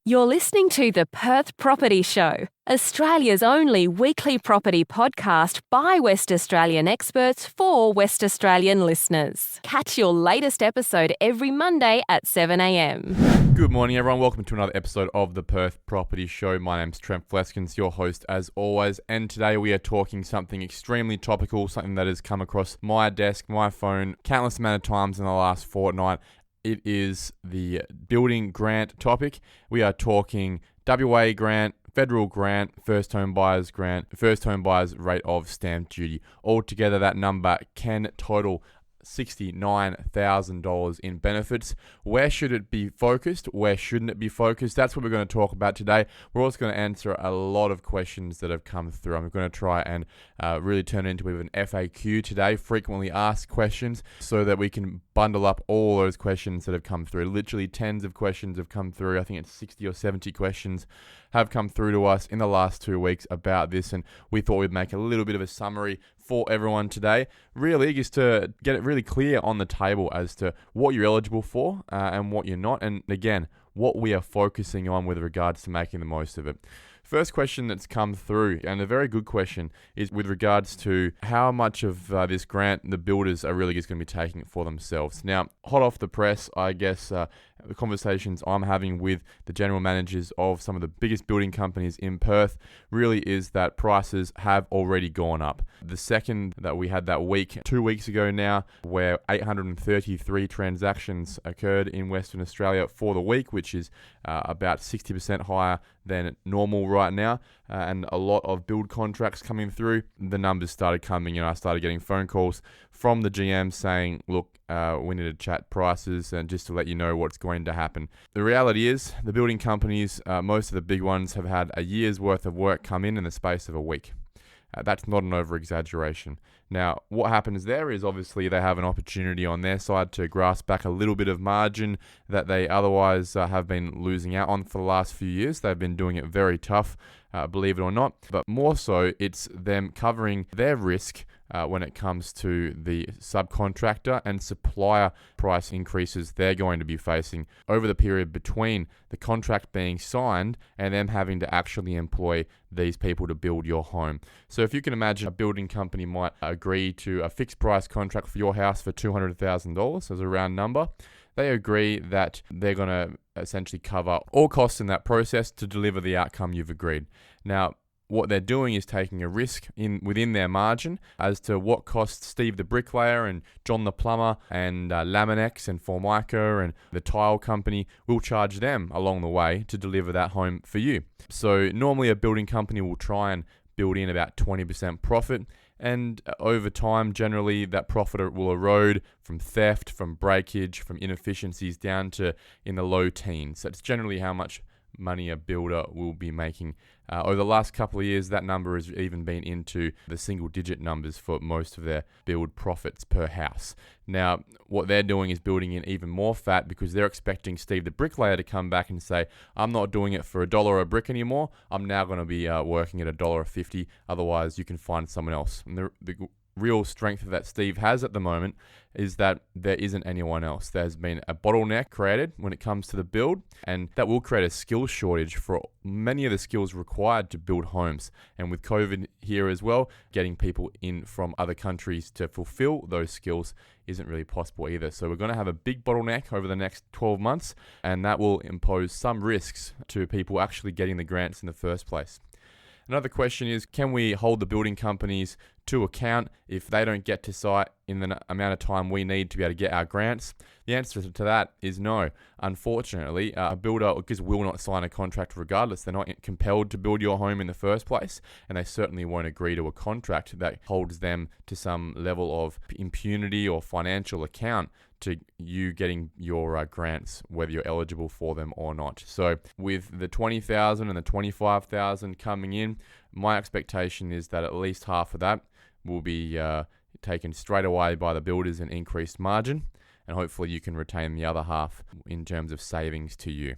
You're listening to the Perth Property Show, Australia's only weekly property podcast by West Australian experts for West Australian listeners. Catch your latest episode every Monday at 7 a.m. Good morning, everyone. Welcome to another episode of the Perth Property Show. My name's Trent Fleskens, your host as always, and today we are talking something extremely topical, something that has come across my desk, my phone, countless amount of times in the last fortnight. It is the building grant topic. We are talking WA grant, federal grant, first home buyers grant, first home buyers rate of stamp duty. Altogether, that number can total $69,000 in benefits. Where should it be focused? Where shouldn't it be focused? That's what we're going to talk about today. We're also going to answer a lot of questions that have come through. I'm going to try and really turn it into an FAQ today, frequently asked questions, so that we can bundle up all those questions that have come through. Literally tens of questions have come through. I think it's 60 or 70 questions have come through to us in the last 2 weeks about this, and we thought we'd make a little bit of a summary for everyone today, really just to get it really clear on the table as to what you're eligible for and what you're not, and again, what we are focusing on with regards to making the most of it. First question that's come through, and a very good question, is with regards to how much of this grant the builders are really just going to be taking it for themselves. Now, hot off the press, I guess the conversations I'm having with the general managers of some of the biggest building companies in Perth really is that prices have already gone up. The second that we had that week, 2 weeks ago now, where 833 transactions occurred in Western Australia for the week, which is about 60% higher than normal right now, and a lot of build contracts coming through. The numbers started coming in. I started getting phone calls from the GM saying, look, we need to chat prices and just to let you know what's going to happen. The reality is the building companies, most of the big ones, have had a year's worth of work come in the space of a week. That's not an over-exaggeration. Now, what happens there is obviously they have an opportunity on their side to grasp back a little bit of margin that they otherwise have been losing out on for the last few years. They've been doing it very tough, believe it or not. But more so, it's them covering their risk when it comes to the subcontractor and supplier price increases they're going to be facing over the period between the contract being signed and them having to actually employ these people to build your home. So if you can imagine, a building company might agree to a fixed price contract for your house for $200,000 as a round number. They agree that they're going to essentially cover all costs in that process to deliver the outcome you've agreed. Now, what they're doing is taking a risk within their margin as to what costs Steve the bricklayer and John the plumber and Laminex and Formica and the tile company will charge them along the way to deliver that home for you. So normally a building company will try and build in about 20% profit, and over time generally that profit will erode from theft, from breakage, from inefficiencies down to in the low teens. That's generally how much money a builder will be making. Over the last couple of years, that number has even been into the single-digit numbers for most of their build profits per house. Now, what they're doing is building in even more fat because they're expecting Steve the bricklayer to come back and say, I'm not doing it for $1 a brick anymore. I'm now going to be working at $1.50. Otherwise, you can find someone else. And the real strength that Steve has at the moment is that there isn't anyone else. There's been a bottleneck created when it comes to the build, and that will create a skills shortage for many of the skills required to build homes. And with COVID here as well, getting people in from other countries to fulfill those skills isn't really possible either. So we're going to have a big bottleneck over the next 12 months, and that will impose some risks to people actually getting the grants in the first place. Another question is, can we hold the building companies to account if they don't get to site in the amount of time we need to be able to get our grants? The answer to that is no. Unfortunately, a builder will not sign a contract regardless. They're not compelled to build your home in the first place, and they certainly won't agree to a contract that holds them to some level of impunity or financial account to you getting your grants, whether you're eligible for them or not. So with the 20,000 and the 25,000 coming in, my expectation is that at least half of that will be taken straight away by the builders in increased margin, and hopefully you can retain the other half in terms of savings to you.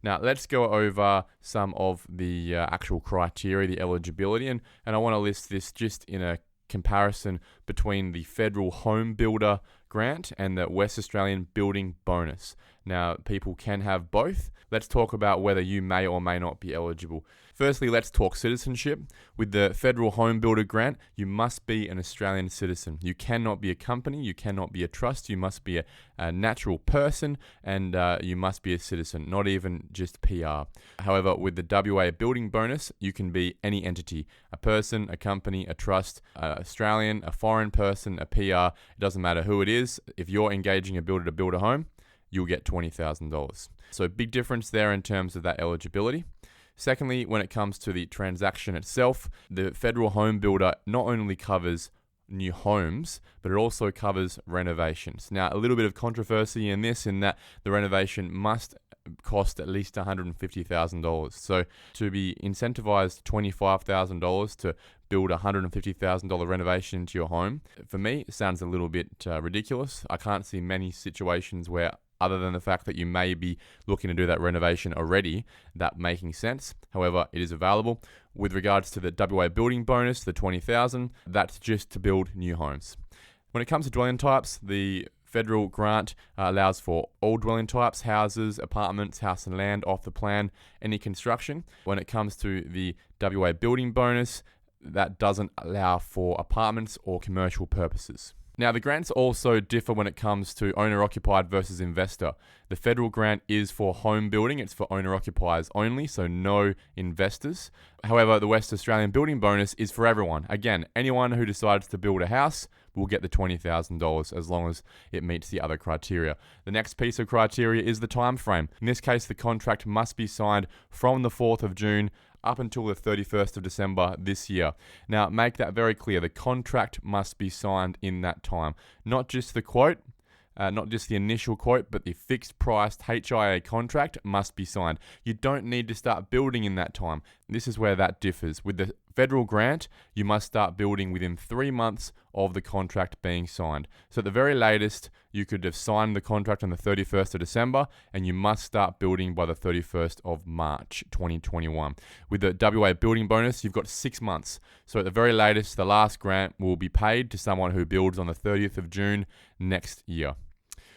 Now, let's go over some of the actual criteria, the eligibility, and I want to list this just in a comparison between the federal home builder grant and the West Australian building bonus. Now, people can have both. Let's talk about whether you may or may not be eligible. Firstly, let's talk citizenship. With the Federal Home Builder Grant, you must be an Australian citizen. You cannot be a company, you cannot be a trust, you must be a natural person, and you must be a citizen, not even just PR. However, with the WA Building Bonus, you can be any entity, a person, a company, a trust, Australian, a foreign person, a PR. It doesn't matter who it is. If you're engaging a builder to build a home, you'll get $20,000. So big difference there in terms of that eligibility. Secondly, when it comes to the transaction itself, the Federal Home Builder not only covers new homes, but it also covers renovations. Now, a little bit of controversy in this, in that the renovation must cost at least $150,000. So to be incentivized $25,000 to build a $150,000 renovation into your home, for me, it sounds a little bit ridiculous. I can't see many situations where, other than the fact that you may be looking to do that renovation already, that making sense. However, it is available. With regards to the WA Building Bonus, the $20,000, that's just to build new homes. When it comes to dwelling types, the federal grant allows for all dwelling types: houses, apartments, house and land, off the plan, any construction. When it comes to the WA Building Bonus, that doesn't allow for apartments or commercial purposes. Now, the grants also differ when it comes to owner-occupied versus investor. The federal grant is for home building. It's for owner-occupiers only, so no investors. However, the West Australian Building Bonus is for everyone. Again, anyone who decides to build a house will get the $20,000 as long as it meets the other criteria. The next piece of criteria is the time frame. In this case, the contract must be signed from the 4th of June up until the 31st of December this year. Now, make that very clear. The contract must be signed in that time. Not just the quote, not just the initial quote, but the fixed priced HIA contract must be signed. You don't need to start building in that time. This is where that differs. With the federal grant, you must start building within 3 months of the contract being signed. So at the very latest, you could have signed the contract on the 31st of December, and you must start building by the 31st of March 2021. With the WA Building Bonus, you've got 6 months. So at the very latest, the last grant will be paid to someone who builds on the 30th of June next year.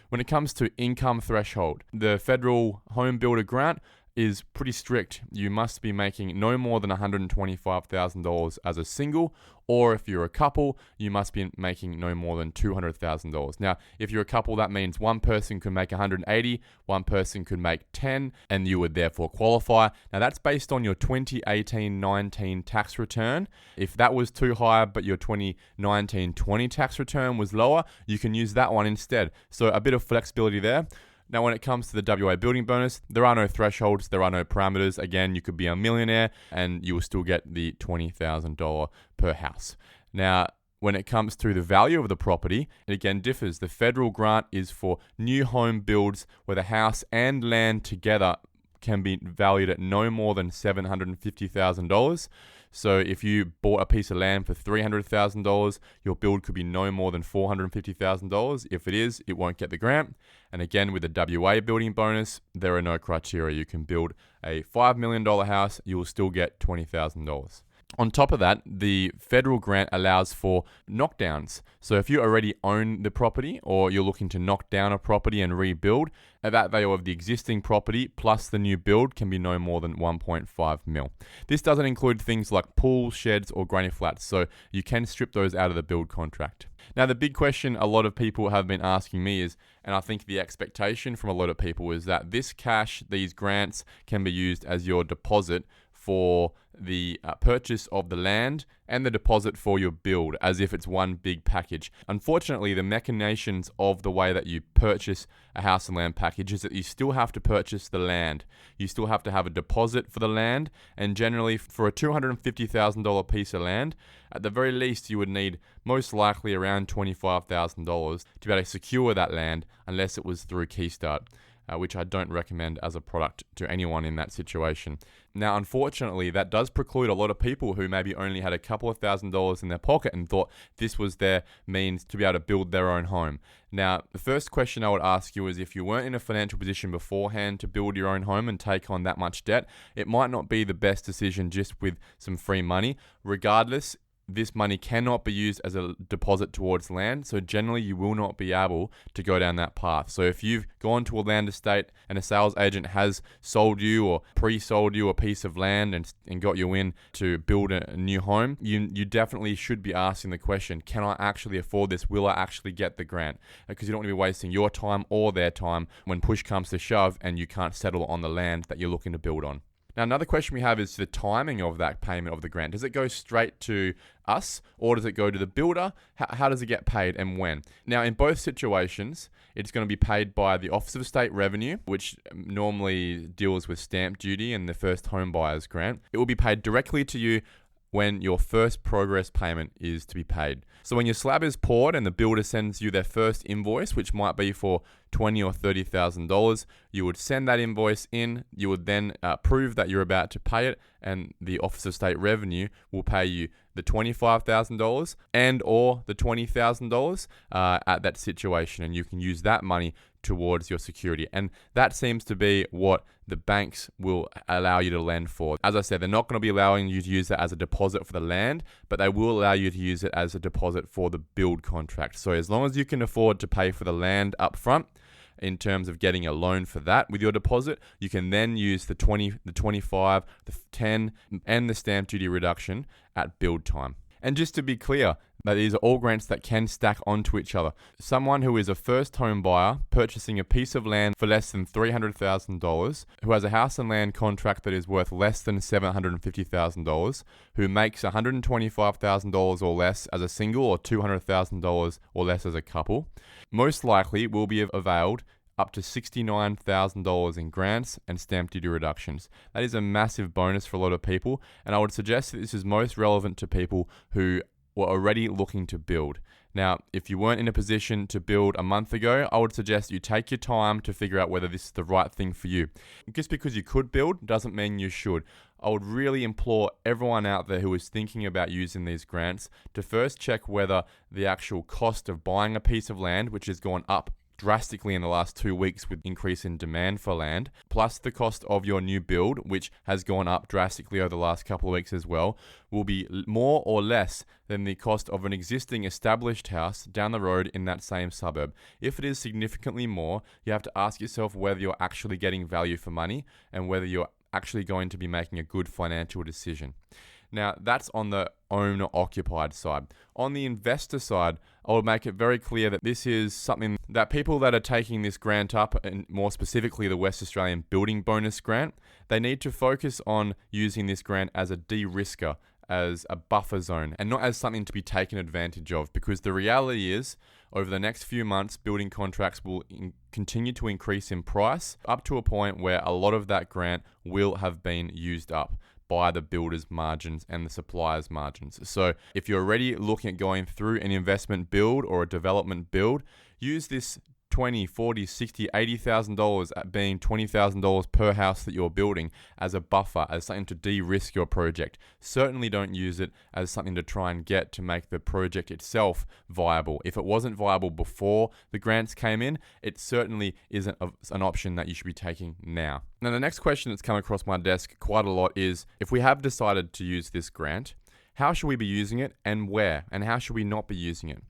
When it comes to income threshold, the Federal Home Builder Grant is pretty strict. You must be making no more than $125,000 as a single, or if you're a couple, you must be making no more than $200,000. Now, if you're a couple, that means one person could make 180, one person could make 10, and you would therefore qualify. Now, that's based on your 2018-19 tax return. If that was too high, but your 2019-20 tax return was lower, you can use that one instead. So a bit of flexibility there. Now, when it comes to the WA Building Bonus, there are no thresholds, there are no parameters. Again, you could be a millionaire and you will still get the $20,000 per house. Now, when it comes to the value of the property, it again differs. The federal grant is for new home builds where the house and land together can be valued at no more than $750,000. So if you bought a piece of land for $300,000, your build could be no more than $450,000. If it is, it won't get the grant. And again, with the WA Building Bonus, there are no criteria. You can build a $5 million house, you will still get $20,000. On top of that, the federal grant allows for knockdowns. So if you already own the property or you're looking to knock down a property and rebuild, that value of the existing property plus the new build can be no more than 1.5 mil. This doesn't include things like pools, sheds, or granny flats, so you can strip those out of the build contract. Now, the big question a lot of people have been asking me is, and I think the expectation from a lot of people is that this cash, these grants, can be used as your deposit for the purchase of the land and the deposit for your build, as if it's one big package. Unfortunately, the machinations of the way that you purchase a house and land package is that you still have to purchase the land. You still have to have a deposit for the land, and generally for a $250,000 piece of land, at the very least you would need most likely around $25,000 to be able to secure that land, unless it was through Keystart, which I don't recommend as a product to anyone in that situation. Now, unfortunately, that does preclude a lot of people who maybe only had a couple of $1,000s in their pocket and thought this was their means to be able to build their own home. Now, the first question I would ask you is, if you weren't in a financial position beforehand to build your own home and take on that much debt, it might not be the best decision just with some free money. Regardless, this money cannot be used as a deposit towards land. So generally, you will not be able to go down that path. So if you've gone to a land estate and a sales agent has sold you or pre-sold you a piece of land and got you in to build a new home, you definitely should be asking the question, can I actually afford this? Will I actually get the grant? Because you don't want to be wasting your time or their time when push comes to shove and you can't settle on the land that you're looking to build on. Now, another question we have is the timing of that payment of the grant. Does it go straight to us or does it go to the builder? How does it get paid and when? Now, in both situations, it's going to be paid by the Office of State Revenue, which normally deals with stamp duty and the first home buyer's grant. It will be paid directly to you when your first progress payment is to be paid. So when your slab is poured and the builder sends you their first invoice, which might be for $20,000 or $30,000, you would send that invoice in. You would then prove that you're about to pay it, and the Office of State Revenue will pay you the $25,000 and or the $20,000 at that situation, and you can use that money towards your security. And that seems to be what the banks will allow you to lend for. As I said, they're not going to be allowing you to use that as a deposit for the land, but they will allow you to use it as a deposit for the build contract. So as long as you can afford to pay for the land up front, in terms of getting a loan for that with your deposit, you can then use the 20, the 25, the 10, and the stamp duty reduction at build time. And just to be clear, that these are all grants that can stack onto each other. Someone who is a first home buyer purchasing a piece of land for less than $300,000, who has a house and land contract that is worth less than $750,000, who makes $125,000 or less as a single or $200,000 or less as a couple, most likely will be availed up to $69,000 in grants and stamp duty reductions. That is a massive bonus for a lot of people, and I would suggest that this is most relevant to people who were already looking to build. Now, if you weren't in a position to build a month ago, I would suggest you take your time to figure out whether this is the right thing for you. Just because you could build doesn't mean you should. I would really implore everyone out there who is thinking about using these grants to first check whether the actual cost of buying a piece of land, which has gone up drastically in the last 2 weeks with increase in demand for land, plus the cost of your new build, which has gone up drastically over the last couple of weeks as well, will be more or less than the cost of an existing established house down the road in that same suburb. If it is significantly more, you have to ask yourself whether you're actually getting value for money and whether you're actually going to be making a good financial decision. Now, that's on the owner-occupied side. On the investor side, I will make it very clear that this is something that people that are taking this grant up, and more specifically the West Australian Building Bonus Grant, they need to focus on using this grant as a de-risker, as a buffer zone, and not as something to be taken advantage of, because the reality is, over the next few months, building contracts will continue to increase in price up to a point where a lot of that grant will have been used up by the builder's margins and the supplier's margins. So if you're already looking at going through an investment build or a development build, use this $20,000, $40,000, $60,000, $80,000 at being $20,000 per house that you're building as a buffer, as something to de-risk your project. Certainly don't use it as something to try and get to make the project itself viable. If it wasn't viable before the grants came in, it certainly isn't an option that you should be taking now. Now, the next question that's come across my desk quite a lot is, if we have decided to use this grant, how should we be using it and where? And how should we not be using it?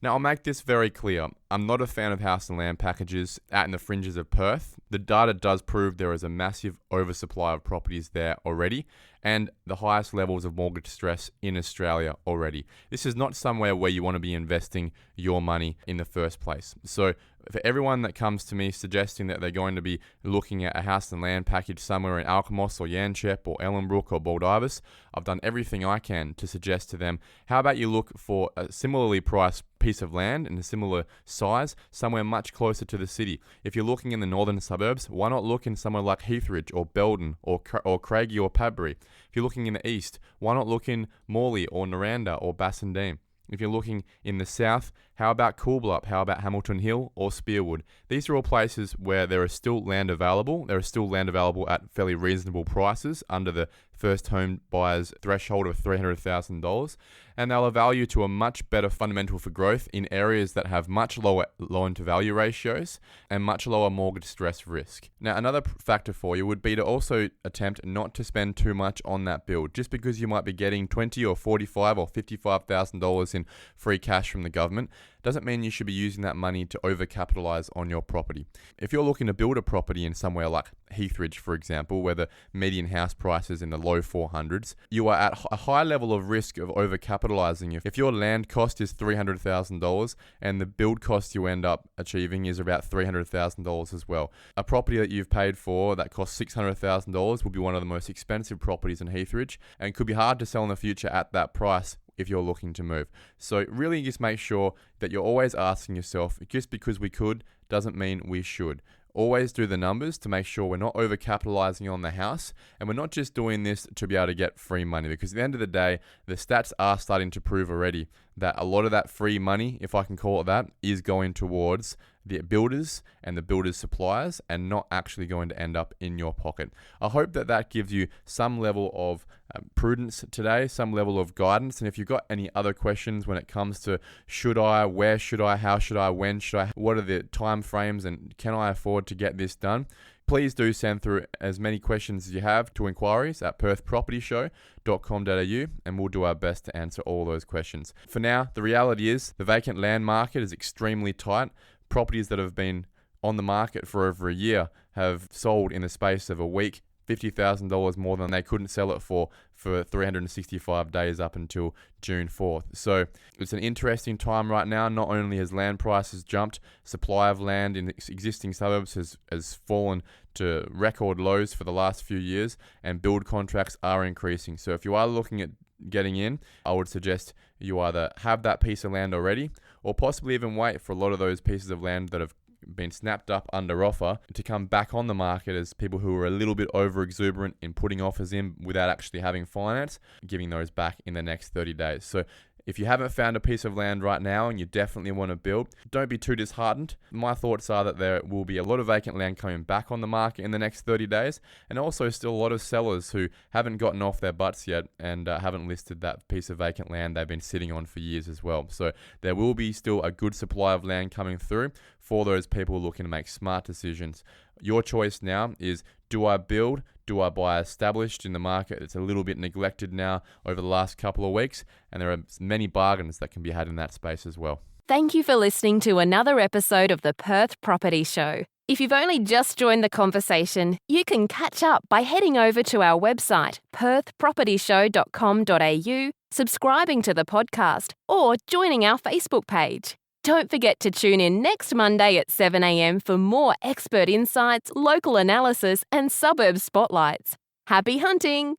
Now, I'll make this very clear. I'm not a fan of house and land packages out in the fringes of Perth. The data does prove there is a massive oversupply of properties there already, and the highest levels of mortgage stress in Australia already. This is not somewhere where you want to be investing your money in the first place. So for everyone that comes to me suggesting that they're going to be looking at a house and land package somewhere in Alkimos or Yanchep or Ellenbrook or Baldivis, I've done everything I can to suggest to them, how about you look for a similarly priced piece of land in a similar size somewhere much closer to the city. If you're looking in the northern suburbs, why not look in somewhere like Heathridge or Belden or Craigie or Padbury? If you're looking in the east, why not look in Morley or Naranda or Bassendean? If you're looking in the south, How about Coolbellup? How about Hamilton Hill or Spearwood? These are all places where there is still land available. There is still land available at fairly reasonable prices under the first home buyer's threshold of $300,000, and they'll allow you to a much better fundamental for growth in areas that have much lower loan-to-value ratios and much lower mortgage stress risk. Now, another factor for you would be to also attempt not to spend too much on that build. Just because you might be getting $20,000 or $45,000 or $55,000 in free cash from the government doesn't mean you should be using that money to overcapitalize on your property. If you're looking to build a property in somewhere like Heathridge, for example, where the median house price is in the low 400s, you are at a high level of risk of overcapitalizing. If your land cost is $300,000 and the build cost you end up achieving is about $300,000 as well, a property that you've paid for that costs $600,000 will be one of the most expensive properties in Heathridge and could be hard to sell in the future at that price if you're looking to move. So really just make sure that you're always asking yourself, just because we could doesn't mean we should. Always do the numbers to make sure we're not overcapitalizing on the house, and we're not just doing this to be able to get free money, because at the end of the day, the stats are starting to prove already that a lot of that free money, if I can call it that, is going towards the builders and the builders' suppliers and not actually going to end up in your pocket. I hope that that gives you some level of prudence today, some level of guidance. And if you've got any other questions when it comes to should I, where should I, how should I, when should I, what are the time frames, and can I afford to get this done, please do send through as many questions as you have to inquiries at perthpropertyshow.com.au, and we'll do our best to answer all those questions. For now, the reality is the vacant land market is extremely tight. Properties that have been on the market for over a year have sold in the space of a week, $50,000 more than they couldn't sell it for 365 days up until June 4th. So it's an interesting time right now. Not only has land prices jumped, supply of land in existing suburbs has fallen to record lows for the last few years, and build contracts are increasing. So if you are looking at getting in, I would suggest you either have that piece of land already, or possibly even wait for a lot of those pieces of land that have been snapped up under offer to come back on the market as people who are a little bit over exuberant in putting offers in without actually having finance, giving those back in the next 30 days. So if you haven't found a piece of land right now and you definitely want to build, don't be too disheartened. My thoughts are that there will be a lot of vacant land coming back on the market in the next 30 days, and also still a lot of sellers who haven't gotten off their butts yet and haven't listed that piece of vacant land they've been sitting on for years as well. So there will be still a good supply of land coming through for those people looking to make smart decisions. Your choice now is, do I build? Do I buy established in the market? It's a little bit neglected now over the last couple of weeks, and there are many bargains that can be had in that space as well. Thank you for listening to another episode of the Perth Property Show. If you've only just joined the conversation, you can catch up by heading over to our website, perthpropertyshow.com.au, subscribing to the podcast, or joining our Facebook page. Don't forget to tune in next Monday at 7 a.m. for more expert insights, local analysis, and suburb spotlights. Happy hunting!